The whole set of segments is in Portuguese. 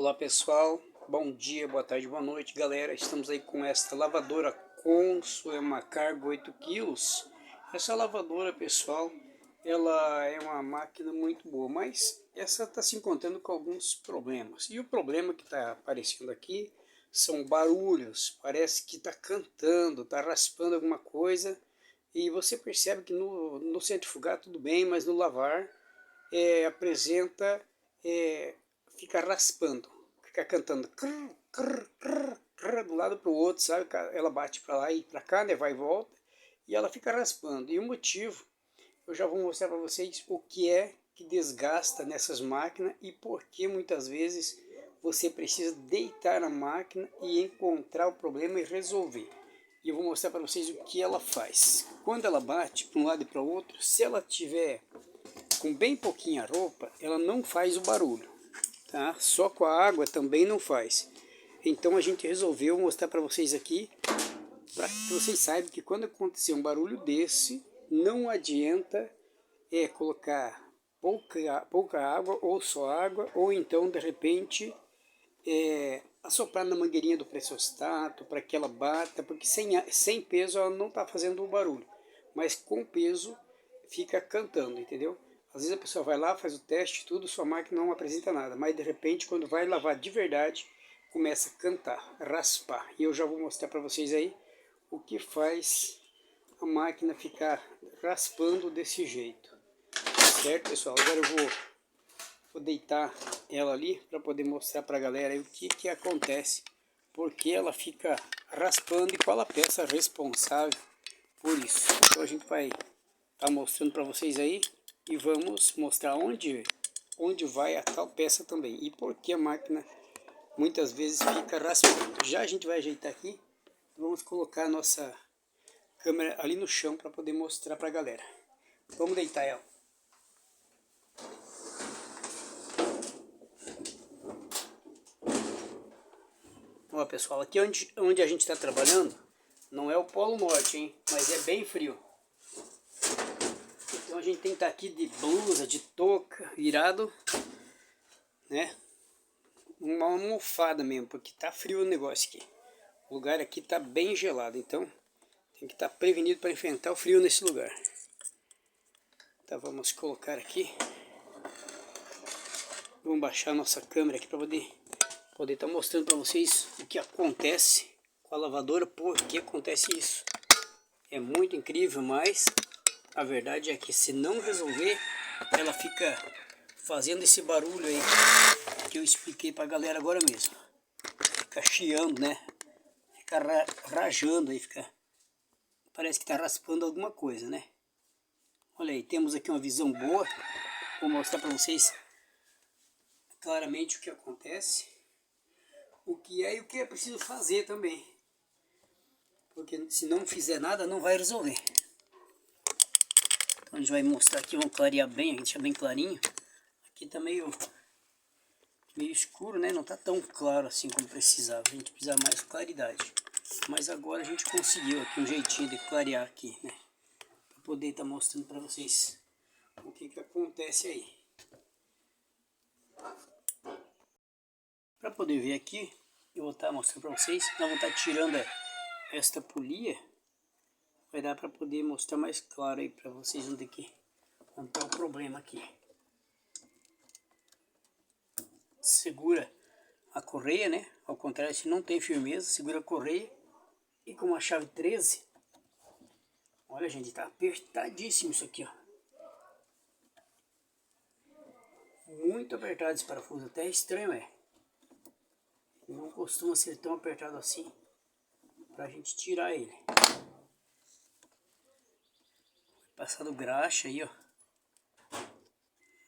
Olá pessoal, bom dia, boa tarde, boa noite galera. Estamos aí com esta lavadora Consul, é uma carga 8 quilos. Essa lavadora pessoal, ela é uma máquina muito boa, mas essa está se encontrando com alguns problemas. E o problema que está aparecendo aqui são barulhos, parece que está cantando, está raspando alguma coisa. E você percebe que no centrifugar tudo bem, mas no lavar apresenta, fica raspando, fica cantando crr, crr, crr, crr, do lado para o outro, sabe? Ela bate para lá e para cá, né? Vai e volta, e ela fica raspando. E o motivo, eu já vou mostrar para vocês o que é que desgasta nessas máquinas e por que muitas vezes você precisa deitar na máquina e encontrar o problema e resolver. E eu vou mostrar para vocês o que ela faz. Quando ela bate para um lado e para o outro, se ela tiver com bem pouquinha roupa, ela não faz o barulho, tá? Só com a água também não faz. Então a gente resolveu mostrar para vocês aqui, para que vocês saibam que quando acontecer um barulho desse, não adianta colocar pouca água ou só água, ou então de repente assoprar na mangueirinha do pressostato para que ela bata, porque sem peso ela não está fazendo o barulho, mas com peso fica cantando, entendeu? Às vezes a pessoa vai lá, faz o teste, tudo, sua máquina não apresenta nada, mas de repente quando vai lavar de verdade, começa a cantar, raspar. E eu já vou mostrar para vocês aí o que faz a máquina ficar raspando desse jeito. Certo, pessoal? Agora eu vou deitar ela ali para poder mostrar para a galera aí o que acontece, porque ela fica raspando e qual a peça responsável por isso. Então a gente vai estar mostrando para vocês aí e vamos mostrar onde vai a tal peça também e por que a máquina muitas vezes fica raspando. Já a gente vai ajeitar aqui, vamos colocar a nossa câmera ali no chão para poder mostrar para a galera. Vamos deitar ela. Ó pessoal, aqui onde a gente está trabalhando não é o Polo Norte, hein? Mas é bem frio. Então a gente tem que estar aqui de blusa, de touca, virado, né? Uma almofada mesmo, porque tá frio o negócio aqui. O lugar aqui tá bem gelado, então tem que estar prevenido para enfrentar o frio nesse lugar. Então vamos colocar aqui. Vamos baixar a nossa câmera aqui para poder estar mostrando para vocês o que acontece com a lavadora, por que acontece isso. É muito incrível, mas a verdade é que se não resolver, ela fica fazendo esse barulho aí que eu expliquei para a galera agora mesmo. Fica chiando, né? Fica rajando aí, parece que está raspando alguma coisa, né? Olha aí, temos aqui uma visão boa. Vou mostrar para vocês claramente o que acontece, o que é e o que é preciso fazer também. Porque se não fizer nada, não vai resolver. Então a gente vai mostrar aqui, vamos clarear bem, a gente deixa bem clarinho. Aqui tá meio escuro, né? Não tá tão claro assim como precisava. A gente precisa mais claridade. Mas agora a gente conseguiu aqui um jeitinho de clarear aqui, né? Para poder estar mostrando para vocês o que acontece aí. Para poder ver aqui, eu vou estar mostrando para vocês. Nós vamos estar tirando esta polia. Vai dar para poder mostrar mais claro aí para vocês onde está o problema aqui. Segura a correia, né? Ao contrário, se não tem firmeza, segura a correia. E com uma chave 13, olha gente, tá apertadíssimo isso aqui, ó. Muito apertado esse parafuso, até estranho não costuma ser tão apertado assim pra gente tirar ele. Passado graxa aí, ó,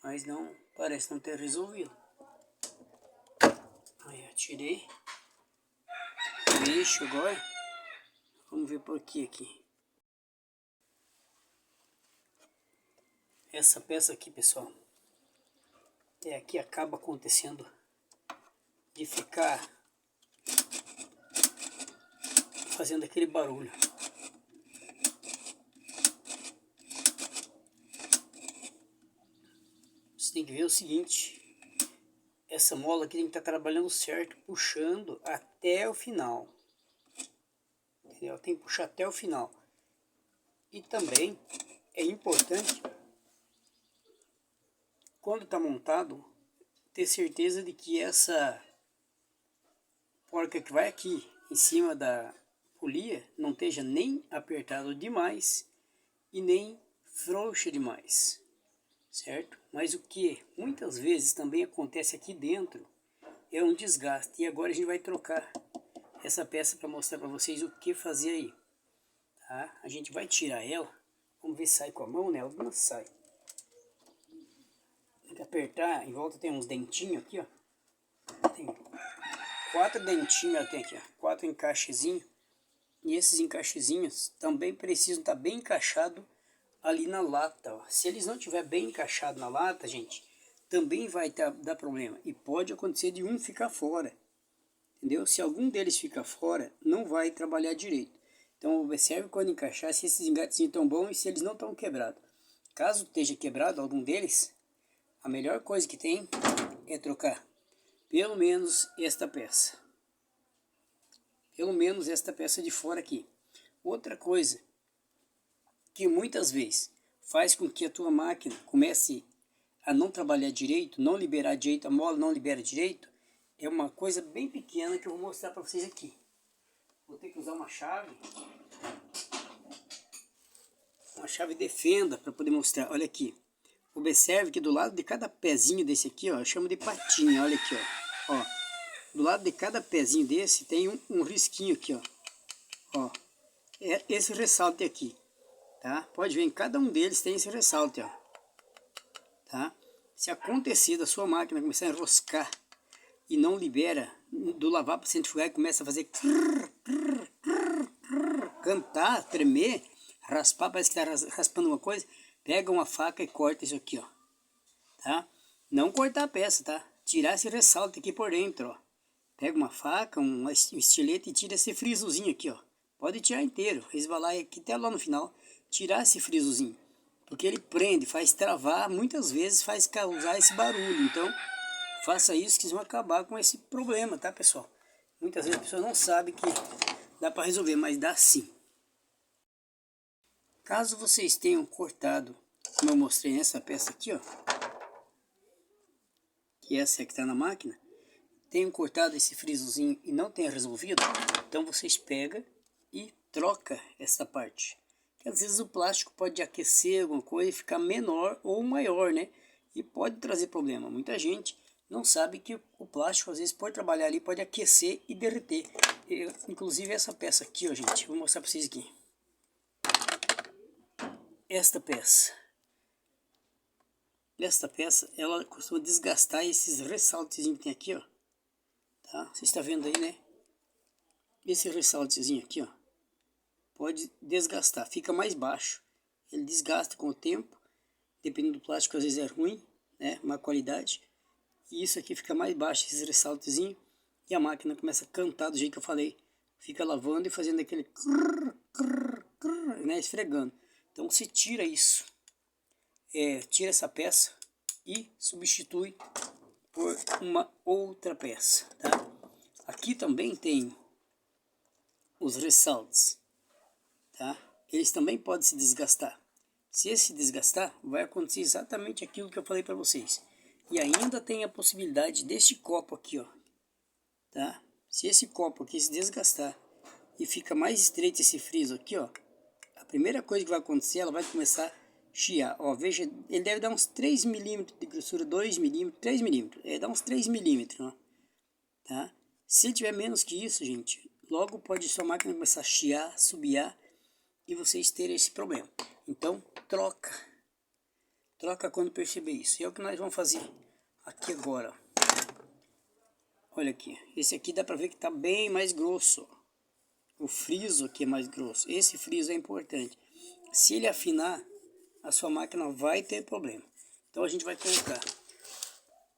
mas não, parece não ter resolvido. Aí eu tirei, mexo agora, vamos ver por que aqui. Essa peça aqui, pessoal, aqui acaba acontecendo de ficar fazendo aquele barulho. Você tem que ver o seguinte, essa mola aqui tem que estar trabalhando certo, puxando até o final. Entendeu? Tem que puxar até o final. E também é importante, quando está montado, ter certeza de que essa porca que vai aqui em cima da polia não esteja nem apertado demais e nem frouxa demais, certo? Mas o que muitas vezes também acontece aqui dentro é um desgaste. E agora a gente vai trocar essa peça para mostrar para vocês o que fazer aí, tá? A gente vai tirar ela, vamos ver se sai com a mão, né? Algumas sai. Tem que apertar, em volta tem uns dentinhos aqui, ó. Tem 4 dentinhos, ela tem aqui, ó, 4 encaixezinhos. E esses encaixezinhos também precisam estar bem encaixados ali na lata, ó. Se eles não estiver bem encaixado na lata, gente, também vai dar problema. E pode acontecer de um ficar fora, entendeu? Se algum deles ficar fora, não vai trabalhar direito. Então observe quando encaixar se esses engatezinhos estão bons e se eles não estão quebrados. Caso esteja quebrado algum deles, a melhor coisa que tem é trocar pelo menos esta peça. Pelo menos esta peça de fora aqui. Outra coisa que muitas vezes faz com que a tua máquina comece a não trabalhar direito, não liberar direito, a mola não libera direito, é uma coisa bem pequena que eu vou mostrar para vocês aqui. Vou ter que usar uma chave de fenda para poder mostrar. Olha aqui. Observe que do lado de cada pezinho desse aqui, ó, eu chamo de patinha, olha aqui, ó. Do lado de cada pezinho desse tem um risquinho aqui, ó. É esse ressalte aqui, tá? Pode ver, em cada um deles tem esse ressalte, ó. Tá? Se acontecer da sua máquina começar a enroscar e não libera, do lavar para centrifugar e começa a fazer cantar, tremer, raspar, parece que está raspando uma coisa, pega uma faca e corta isso aqui, ó. Tá? Não cortar a peça, tá? Tirar esse ressalte aqui por dentro, ó. Pega uma faca, um estilete e tira esse frisozinho aqui, ó. Pode tirar inteiro, resvalar aqui até lá no final, tirar esse frisozinho. Porque ele prende, faz travar, muitas vezes faz causar esse barulho. Então, faça isso que vocês vão acabar com esse problema, tá, pessoal? Muitas vezes a pessoa não sabe que dá para resolver, mas dá sim. Caso vocês tenham cortado, como eu mostrei nessa peça aqui, ó, que essa é que está na máquina, tenham cortado esse frisozinho e não tenha resolvido, então vocês pegam e troca essa parte. Que às vezes o plástico pode aquecer alguma coisa e ficar menor ou maior, né? E pode trazer problema. Muita gente não sabe que o plástico, às vezes, por trabalhar ali, pode aquecer e derreter. Inclusive essa peça aqui, ó, gente, vou mostrar para vocês aqui. Esta peça, ela costuma desgastar esses ressaltezinhos que tem aqui, ó. Tá? Você está vendo aí, né? Esse ressaltezinho aqui, ó, pode desgastar, fica mais baixo. Ele desgasta com o tempo, dependendo do plástico, às vezes é ruim, né? Má qualidade. E isso aqui fica mais baixo, esse ressaltezinho, e a máquina começa a cantar do jeito que eu falei. Fica lavando e fazendo aquele crrr, crrr, crrr, né? Esfregando. Então se tira isso, tira essa peça e substitui por uma outra peça, tá? Aqui também tem os ressaltes, tá? Eles também podem se desgastar. Se esse se desgastar, vai acontecer exatamente aquilo que eu falei para vocês. E ainda tem a possibilidade deste copo aqui, ó, tá? Se esse copo aqui se desgastar e fica mais estreito esse friso aqui, ó, a primeira coisa que vai acontecer, ela vai começar a chiar. Ó, veja, ele deve dar uns 3 milímetros de grossura, 2 milímetros, 3 milímetros. Dá uns 3 milímetros, ó, tá? Se tiver menos que isso, gente, logo pode sua máquina começar a chiar, subiar e vocês terem esse problema. Então, troca quando perceber isso. E é o que nós vamos fazer aqui agora. Olha aqui, esse aqui dá para ver que está bem mais grosso. O friso aqui é mais grosso. Esse friso é importante. Se ele afinar, a sua máquina vai ter problema. Então a gente vai colocar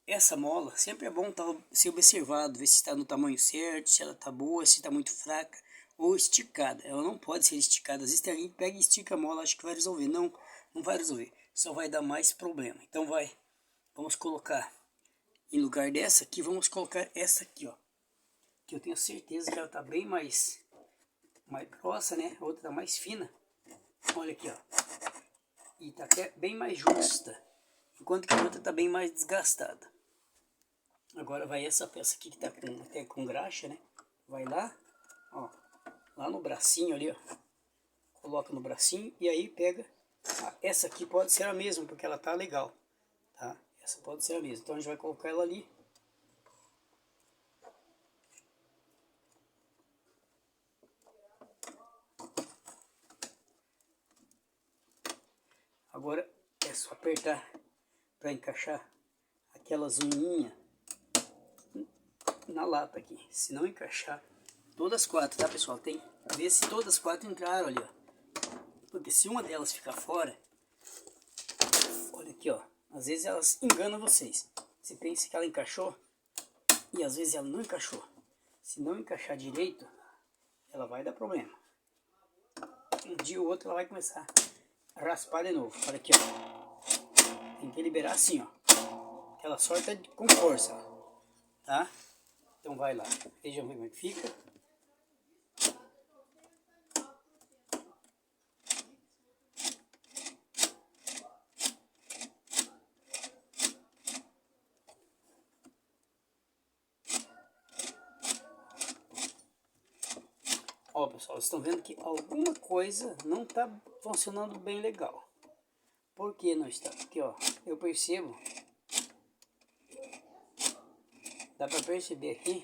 essa mola. Sempre é bom ser observado, ver se está no tamanho certo, se ela está boa, se está muito fraca ou esticada. Ela não pode ser esticada. Às vezes tem alguém que pega e estica a mola, acha que vai resolver. Não, não vai resolver. Só vai dar mais problema. Então vamos colocar Em lugar dessa aqui, vamos colocar essa aqui, ó. Que eu tenho certeza que ela tá bem mais grossa, né? A outra tá mais fina. Olha aqui, ó. E tá até bem mais justa. Enquanto que a outra tá bem mais desgastada. Agora vai essa peça aqui que tá até com graxa, né? Vai lá, ó. Lá no bracinho ali, ó. Coloca no bracinho e aí pega. Essa aqui pode ser a mesma, porque ela tá legal, tá? Essa pode ser a mesma. Então a gente vai colocar ela ali. Agora é só apertar para encaixar aquelas unhinhas na lata aqui. Se não encaixar todas as quatro, tá, pessoal? Tem que ver se todas as quatro entraram ali, ó. Porque se uma delas ficar fora, olha aqui, ó. Às vezes elas enganam vocês. Você pensa que ela encaixou e às vezes ela não encaixou. Se não encaixar direito, ela vai dar problema. Um dia ou outro ela vai começar a raspar de novo. Olha aqui, ó. Tem que liberar assim, ó. Ela solta com força, ó. Tá? Então vai lá. Vejam como é que fica. Ó, pessoal, vocês estão vendo que alguma coisa não está funcionando bem legal. Por que não está? Porque, ó, eu percebo, dá para perceber aqui,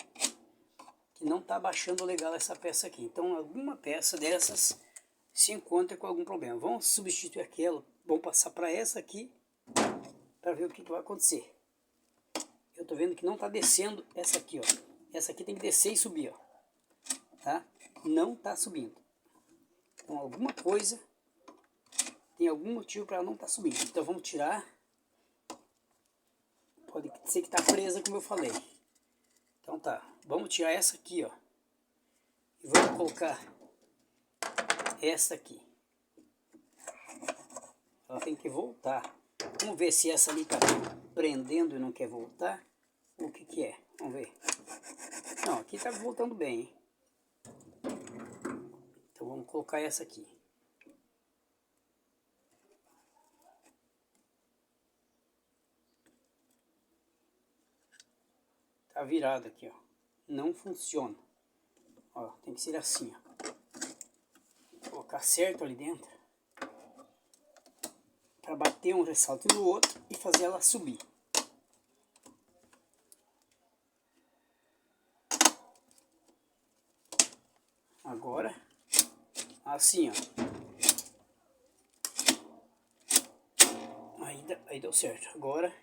que não está baixando legal essa peça aqui. Então, alguma peça dessas se encontra com algum problema. Vamos substituir aquela, vamos passar para essa aqui, para ver o que vai acontecer. Eu tô vendo que não está descendo essa aqui, ó. Essa aqui tem que descer e subir, ó. Tá? Não está subindo. Então alguma coisa, tem algum motivo para ela não estar subindo. Então vamos tirar. Pode ser que está presa, como eu falei. Então tá, vamos tirar essa aqui, ó. E vamos colocar essa aqui. Ela tem que voltar. Vamos ver se essa ali está prendendo e não quer voltar. O que que é? Vamos ver. Não, aqui está voltando bem, hein? Então vamos colocar essa aqui. Tá virado aqui, ó. Não funciona. Ó, tem que ser assim, ó. Colocar certo ali dentro. Para bater um ressalto no outro e fazer ela subir. Agora, assim, ó. Aí deu certo. Agora,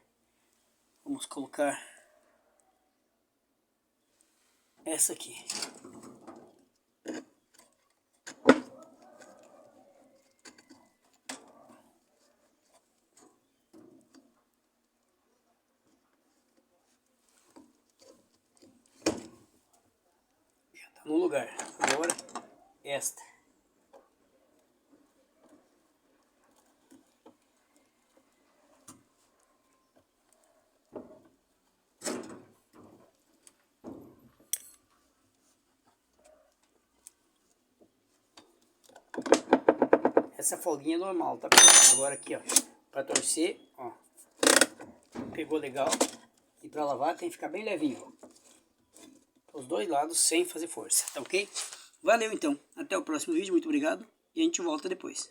vamos colocar essa aqui. Já tá no lugar. Agora, esta. Essa folguinha é normal, tá? Agora aqui, ó, para torcer, ó, pegou legal. E para lavar tem que ficar bem levinho. Os dois lados sem fazer força, tá ok? Valeu então, até o próximo vídeo, muito obrigado e a gente volta depois.